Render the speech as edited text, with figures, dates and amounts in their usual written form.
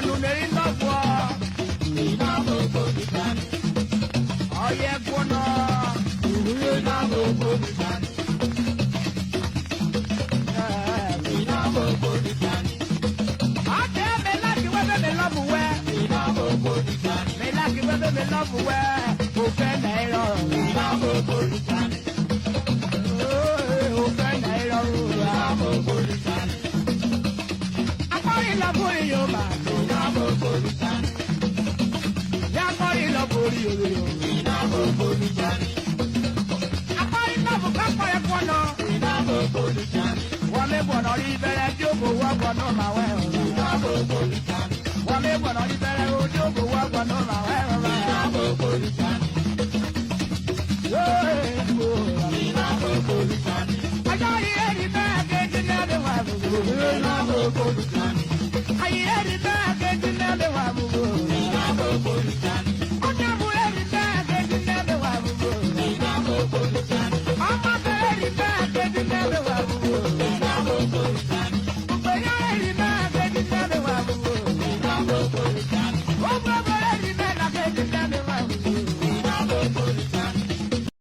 Wanu neri lọ́wọ́. Iná gbogbo nìkan ni. Ọyẹ gbóná. Iná gbogbo nìkan ni. Iná gbogbo nìkan ni. Àtẹ mi láti wẹ́fẹ́ mi lọ́bù wẹ́. Iná gbogbo nìkan ni. Mi láti wẹ́fẹ́ mi lọ́bù wẹ́. Mo fẹ́ náírà. Iná gbogbo nìkan ni. Mo fẹ́ náírà. Iná gbogbo nìkan ni. Akọ́rin lọ borí yóò máa. Iná gbogbo nìkan ni. Yakọ́rin lọ borí yóò yóò. Iná gbogbo nìkan ni. Akọ́rin lọ bù kápọ̀ ẹ̀kọ́ náà. Iná gbogbo nìkan ni. Wọ́n mi gbọ̀nà rí bẹ̀rẹ̀ tí ó kò wọ́pọ̀ náà máa wẹ̀ ọ̀rọ̀. Iná gbogbo nìkan ni. Wọ́n mi gbọ̀nà rí bẹ̀rẹ̀ tí ó kò wọ́pọ̀ náà máa wẹ̀ ọ̀rọ̀. Iná gbogbo nìkan ni. Iná gbogbo nìkan ni. Ọjọ́ yìí rí bẹ́ẹ̀ kejì náà lè wà gbogbo. Iná gbogbo nìkan ni. Ayé rí bẹ́ẹ̀ kejì náà lè wà gbogbo. Iná gbogbo nìkan ni. Ọjọ́ ìbúrẹ́ rí bẹ́ẹ̀ kejì náà lè wà gbogbo. Iná gbogbo nìkan ni.